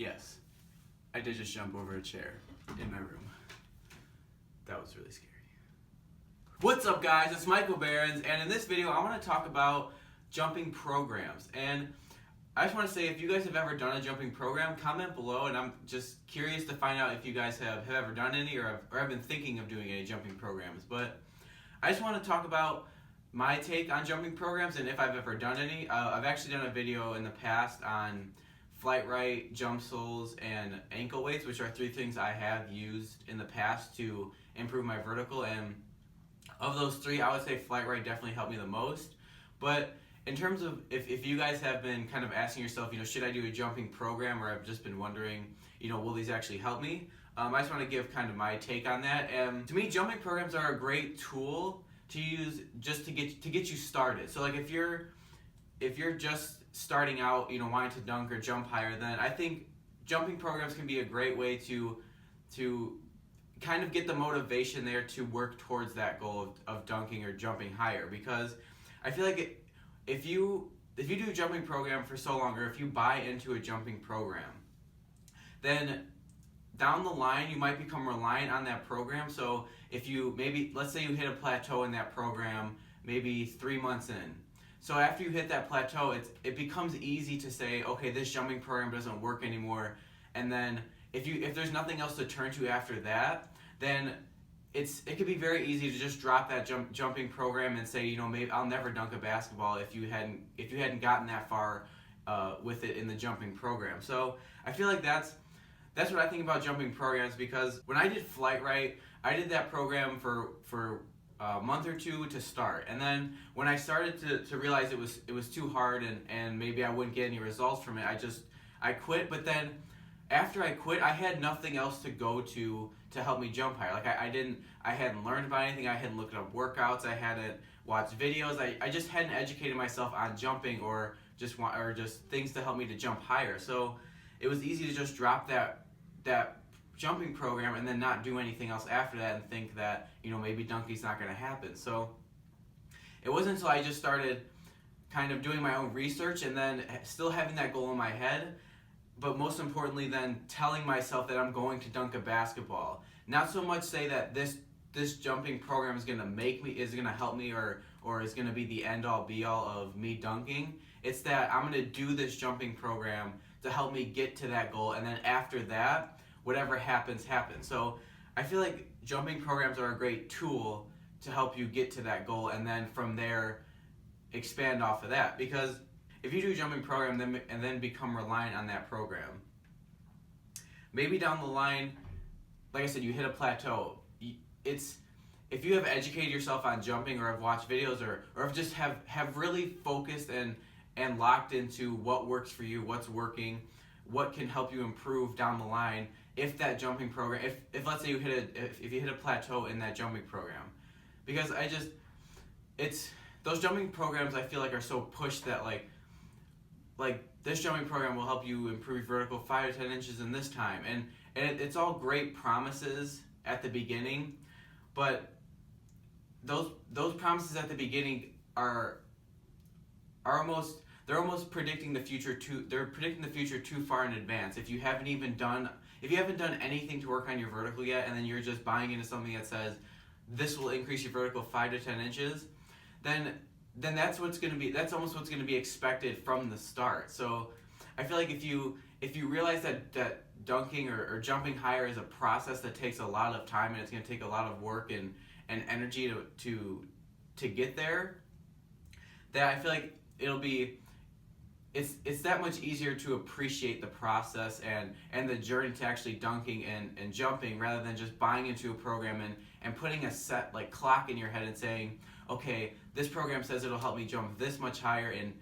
Yes, I did just jump over a chair in my room. That was really scary. What's up, guys? It's LikeMikeBarrins, and in this video I want to talk about jumping programs. And I just want to say, if you guys have ever done a jumping program, comment below, and I'm just curious to find out if you guys have ever done any or have been thinking of doing any jumping programs. But I just want to talk about my take on jumping programs and if I've ever done any. I've actually done a video in the past on flight right, jump soles, and ankle weights, which are 3 things I have used in the past to improve my vertical. And of those 3, I would say flight right definitely helped me the most. But in terms of if you guys have been kind of asking yourself, should I do a jumping program, or I've just been wondering, will these actually help me? I just want to give kind of my take on that. And to me, jumping programs are a great tool to use just to get you started. So like if you're just starting out, wanting to dunk or jump higher, then I think jumping programs can be a great way to kind of get the motivation there to work towards that goal of dunking or jumping higher. Because I feel like if you do a jumping program for so long, or if you buy into a jumping program, then down the line you might become reliant on that program. So if let's say you hit a plateau in that program maybe 3 months in. So after you hit that plateau, it becomes easy to say, okay, this jumping program doesn't work anymore. And then if there's nothing else to turn to after that, then it could be very easy to just drop that jumping program and say, maybe I'll never dunk a basketball if you hadn't gotten that far with it in the jumping program. So I feel like that's what I think about jumping programs, because when I did flight right, I did that program for a month or 2 to start, and then when I started to realize it was too hard and maybe I wouldn't get any results from it, I quit. But then after I quit, I had nothing else to go to help me jump higher. Like I hadn't learned about anything, I hadn't looked up workouts, I hadn't watched videos, I just hadn't educated myself on jumping or just things to help me to jump higher. So it was easy to just drop that jumping program and then not do anything else after that and think that maybe dunking's not going to happen. So it wasn't until I just started kind of doing my own research and then still having that goal in my head, but most importantly then telling myself that I'm going to dunk a basketball. Not so much say that this jumping program is going to help me or is going to be the end all be all of me dunking. It's that I'm going to do this jumping program to help me get to that goal, and then after that, whatever happens, happens. So I feel like jumping programs are a great tool to help you get to that goal, and then from there expand off of that. Because if you do a jumping program and then become reliant on that program, maybe down the line, like I said, you hit a plateau. If you have educated yourself on jumping, or have watched videos, or just have really focused and locked into what works for you, what's working, what can help you improve down the line. If that jumping program, if let's say you hit a plateau in that jumping program, because those jumping programs I feel like are so pushed that like this jumping program will help you improve your vertical 5 to 10 inches in this time, and it's all great promises at the beginning, but those promises at the beginning are almost predicting the future too far in advance. If you haven't done anything to work on your vertical yet, and then you're just buying into something that says this will increase your vertical 5 to 10 inches, then that's almost what's going to be expected from the start. So I feel like if you realize that dunking or jumping higher is a process that takes a lot of time, and it's going to take a lot of work and energy to get there, that I feel like it's that much easier to appreciate the process and the journey to actually dunking and jumping, rather than just buying into a program and putting a set clock in your head and saying, okay, this program says it'll help me jump this much higher in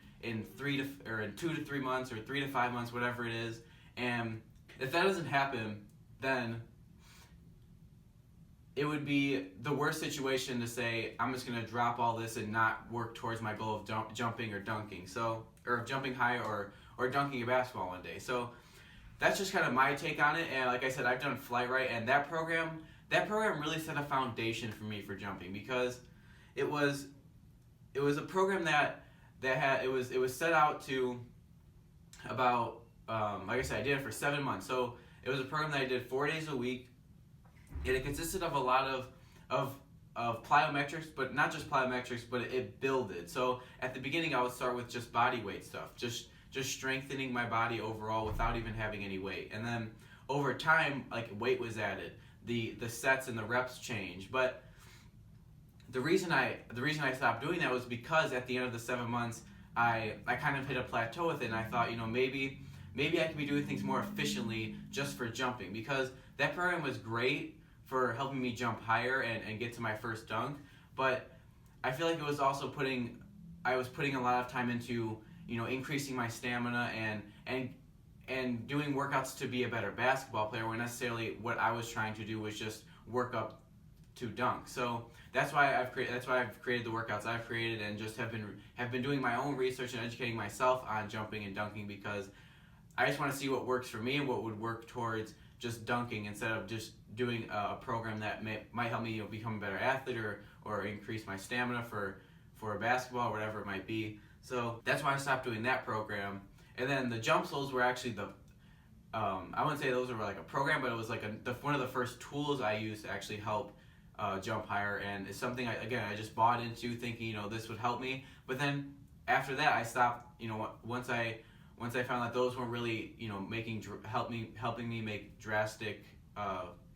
2 to 3 months or 3 to 5 months, whatever it is. And if that doesn't happen, then it would be the worst situation to say, I'm just going to drop all this and not work towards my goal of jumping or dunking, or jumping high or dunking a basketball one day. So that's just kind of my take on it. And like I said, I've done flight right, and that program really set a foundation for me for jumping, because it was a program that had it was set out to about like I said, I did it for 7 months. So it was a program that I did 4 days a week, and it consisted of a lot of plyometrics, but not just plyometrics, but it builded. So at the beginning, I would start with just body weight stuff, just strengthening my body overall without even having any weight. And then over time, like, weight was added, the sets and the reps changed. But the reason I stopped doing that was because at the end of the 7 months, I kind of hit a plateau with it, and I thought, maybe I could be doing things more efficiently just for jumping, because that program was great for helping me jump higher and get to my first dunk. But I feel like it was also I was putting a lot of time into, increasing my stamina and doing workouts to be a better basketball player, when necessarily what I was trying to do was just work up to dunk. So that's why I've created the workouts I've created, and just have been doing my own research and educating myself on jumping and dunking, because I just want to see what works for me and what would work towards just dunking, instead of just doing a program that might help me become a better athlete or increase my stamina for a basketball or whatever it might be. So that's why I stopped doing that program. And then the jump soles were actually I wouldn't say those were like a program, but it was like one of the first tools I used to actually help jump higher. And it's something I just bought into, thinking this would help me. But then after that, I stopped. Once I found that those weren't really helping me make drastic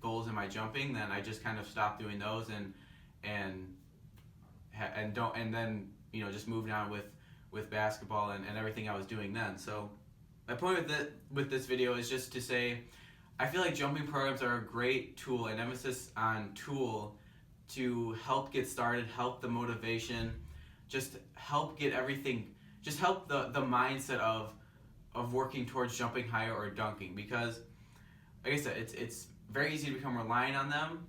goals in my jumping, then I just kind of stopped doing those and then just moved on with basketball and everything I was doing then. So my point with this video is just to say, I feel like jumping programs are a great tool, an emphasis on tool, to help get started, help the motivation, just help get everything, just help the mindset of working towards jumping higher or dunking. Because like I said, it's very easy to become reliant on them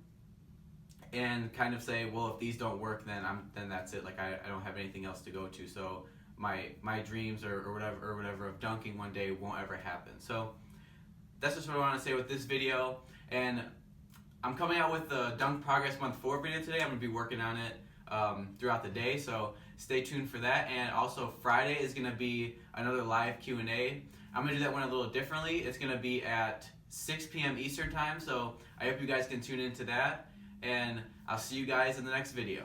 and kind of say, well, if these don't work, then that's it. Like, I don't have anything else to go to. So my dreams or whatever of dunking one day won't ever happen. So that's just what I want to say with this video. And I'm coming out with the Dunk Progress Month 4 video today. I'm going to be working on it throughout the day, so stay tuned for that. And also Friday is going to be another live Q&A. I'm going to do that one a little differently. It's going to be at 6 p.m. Eastern time, so I hope you guys can tune into that. And I'll see you guys in the next video.